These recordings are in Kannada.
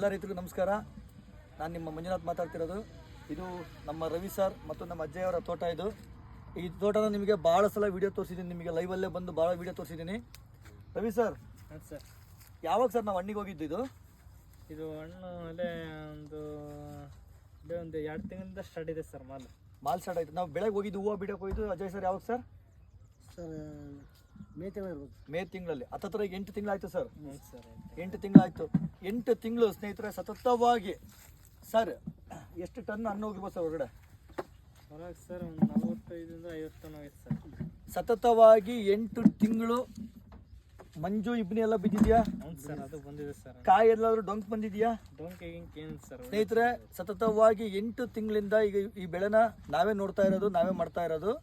ಎಲ್ಲ ರೈತರಿಗೂ ನಮಸ್ಕಾರ. ನಾನು ನಿಮ್ಮ ಮಂಜುನಾಥ್ ಮಾತಾಡ್ತಿರೋದು. ಇದು ನಮ್ಮ ರವಿ ಸರ್ ಮತ್ತು ನಮ್ಮ ಅಜ್ಜಯ್ ಅವರ ತೋಟ. ಈ ತೋಟನ ನಿಮಗೆ ಭಾಳ ಸಲ ವೀಡಿಯೋ ತೋರಿಸಿದ್ದೀನಿ, ನಿಮಗೆ ಲೈವಲ್ಲೇ ಬಂದು ಭಾಳ ವೀಡಿಯೋ ತೋರಿಸಿದ್ದೀನಿ. ರವಿ ಸರ್, ಸರ್ ಯಾವಾಗ ಸರ್ ನಾವು ಹಣ್ಣಿಗೆ ಹೋಗಿದ್ದು? ಇದು ಹಣ್ಣು ಅಲ್ಲೇ ಒಂದು 2 ತಿಂಗಳಿಂದ ಸ್ಟಾರ್ಟ್ ಇದೆ ಸರ್. ಮಾಲ್ ಸ್ಟಾರ್ಟ್ ಆಯಿತು. ನಾವು ಬೆಳಗ್ಗೆ ಹೋಗಿದ್ದು, ಹೂವು ಬಿಡೋಕೆ ಹೋಗಿದ್ದು. ಅಜಯ್ ಸರ್ ಯಾವಾಗ ಸರ್? ಮೇ ತಿಂಗಳಲ್ಲಿ. ಹತ್ತತ್ರ 8 ತಿಂಗಳಾಯ್ತು ಸರ್. 8 ತಿಂಗಳಾಯ್ತು. 8 ತಿಂಗಳು ಸ್ನೇಹಿತರೆ ಸತತವಾಗಿ. ಸರ್ ಎಷ್ಟು ಟನ್ ಹಣ್ಣು ಹೋಗಿರ್ಬೋದು ಸರ್ ಹೊರಗಡೆ? ಸರ್ ಒಂದು 45ರಿಂದ 50 ಟನ್ ಹೋಗಿತ್ತು ಸರ್. ಸತತವಾಗಿ 8 ತಿಂಗಳು ಮಂಜು ಇಬ್ನಿ ಎಲ್ಲ ಬಿದ್ದಿದ್ಯಾ? ಸರ್ ಅದು ಬಂದಿದೆ ಸರ್. ಕಾಯಿ ಎಲ್ಲಾದ್ರೂ ಡೊಂಕ್ ಬಂದಿದ್ಯಾ? ಡೊಂಕ್ ಏನು ಸರ್? ಸ್ನೇಹಿತರೆ ಸತತವಾಗಿ 8 ತಿಂಗಳಿಂದ ಈಗ ಈ ಬೆಳೆನ ನಾವೇ ನೋಡ್ತಾ ಇರೋದು, ನಾವೇ ಮಾಡ್ತಾ ಇರೋದು.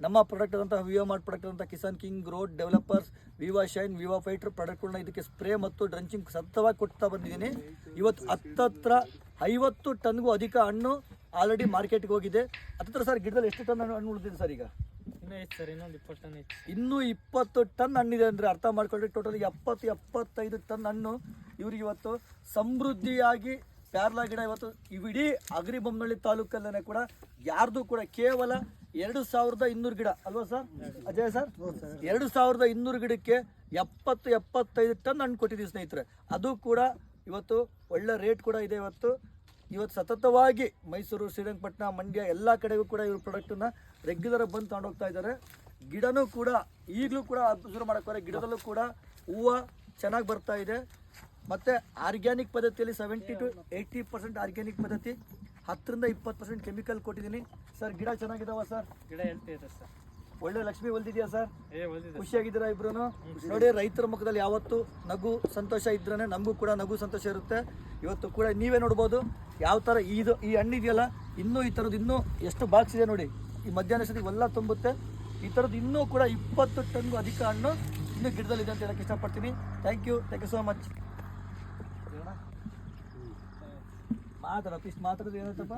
ನಮ್ಮ ಪ್ರಾಡಕ್ಟ್ ಆದಂಥ ವಿವಾ ಮಾರ್ಟ್ ಪ್ರಾಡಕ್ಟ್ ಆದಂಥ Kisan King, growth developers, Viva Shine, Viva Fighter ಪ್ರಾಡಕ್ಟ್ಗಳನ್ನ ಇದಕ್ಕೆ ಸ್ಪ್ರೇ ಮತ್ತು ಡ್ರಂಚಿಂಗ್ ಸತತವಾಗಿ ಕೊಡ್ತಾ ಬಂದಿದ್ದೀನಿ. ಇವತ್ತು ಹತ್ತತ್ರ 50 ಟನ್ಗೂ ಅಧಿಕ ಹಣ್ಣು ಆಲ್ರೆಡಿ ಮಾರ್ಕೆಟ್ಗೆ ಹೋಗಿದೆ. ಹತ್ತತ್ರ ಸರ್ ಗಿಡದಲ್ಲಿ ಎಷ್ಟು ಟನ್ ಹಣ್ಣು ಉಳಿದಿದೆ ಸರ್? ಈಗ ಇನ್ನೂ ಐತೆ ಸರ್, ಇನ್ನೊಂದು 20 ಟನ್ ಐತೆ. ಇನ್ನೂ 20 ಟನ್ ಹಣ್ಣಿದೆ ಅಂದರೆ ಅರ್ಥ ಮಾಡ್ಕೊಂಡ್ರೆ ಟೋಟಲ್ 70-75 ಟನ್ ಹಣ್ಣು ಇವ್ರಿಗೆ ಇವತ್ತು ಸಮೃದ್ಧಿಯಾಗಿ ಪ್ಯಾರ್ಲಾ ಗಿಡ ಇವತ್ತು ಇಡೀ ಅಗ್ರಿಬೊಮ್ಮನಹಳ್ಳಿ ತಾಲೂಕಲ್ಲೇ ಕೂಡ ಯಾರ್ದು ಕೂಡ ಕೇವಲ 2200 ಗಿಡ ಅಲ್ವಾ ಸರ್ ಅಜಯ್ ಸರ್? 2200 ಗಿಡಕ್ಕೆ 70-75 ಟನ್ ಹಣ್ಣು ಕೊಟ್ಟಿದ್ದೀವಿ ಸ್ನೇಹಿತರೆ. ಅದು ಕೂಡ ಇವತ್ತು ಒಳ್ಳೆ ರೇಟ್ ಕೂಡ ಇದೆ. ಇವತ್ತು ಸತತವಾಗಿ ಮೈಸೂರು, ಶ್ರೀರಂಗಪಟ್ಟಣ, ಮಂಡ್ಯ ಎಲ್ಲ ಕಡೆಗೂ ಕೂಡ ಇವ್ರ ಪ್ರಾಡಕ್ಟನ್ನ ರೆಗ್ಯುಲರ್ ಬಂದು ತಗೊಂಡೋಗ್ತಾ ಇದ್ದಾರೆ. ಗಿಡನೂ ಕೂಡ ಈಗಲೂ ಕೂಡ ಅಬ್ಸರ್ವ್ ಮಾಡೋಕ್ಕೋರೆ, ಗಿಡದಲ್ಲೂ ಕೂಡ ಹೂವು ಚೆನ್ನಾಗಿ ಬರ್ತಾ ಇದೆ. ಮತ್ತು ಆರ್ಗ್ಯಾನಿಕ್ ಪದ್ಧತಿಯಲ್ಲಿ 70-80% ಆರ್ಗ್ಯಾನಿಕ್ ಪದ್ಧತಿ, 10ರಿಂದ 20% ಕೆಮಿಕಲ್ ಕೊಟ್ಟಿದ್ದೀನಿ ಸರ್. ಗಿಡ ಚೆನ್ನಾಗಿದಾವ ಸರ್? ಗಿಡ ಹೇಳ್ತಿದೆ ಸರ್. ಒಳ್ಳೆ ಲಕ್ಷ್ಮಿ ಹೊಲ್ದಿದ್ಯಾ ಸರ್? ಖುಷಿಯಾಗಿದ್ದೀರಾ ಇಬ್ರು? ನೋಡಿ, ರೈತರ ಮುಖದಲ್ಲಿ ಯಾವತ್ತು ನಗು ಸಂತೋಷ ಇದ್ರೇ ನಮಗೂ ಕೂಡ ನಗು ಸಂತೋಷ ಇರುತ್ತೆ. ಇವತ್ತು ಕೂಡ ನೀವೇ ನೋಡ್ಬೋದು ಯಾವ ಥರ ಈ ಹಣ್ಣಿದೆಯಲ್ಲ, ಇನ್ನೂ ಈ ಥರದ್ದು ಇನ್ನೂ ಎಷ್ಟು ಬಾಕ್ಸ್ ಇದೆ ನೋಡಿ. ಈ ಮಧ್ಯಾಹ್ನ ಅಷ್ಟೊತ್ತಿಗೆ ಎಲ್ಲ ತುಂಬುತ್ತೆ. ಈ ಥರದ್ದು ಇನ್ನೂ ಕೂಡ 20 ಟನ್ಗೂ ಅಧಿಕ ಹಣ್ಣು ಇನ್ನೂ ಗಿಡದಲ್ಲಿದೆ ಅಂತ ಹೇಳಕ್ಕೆ ಇಷ್ಟಪಡ್ತೀನಿ. Thank you so much. ಮಾತಾಡ ಪ್ಲೀಸ್, ಮಾತಾಡೋದು ಏನಂತಪ್ಪ?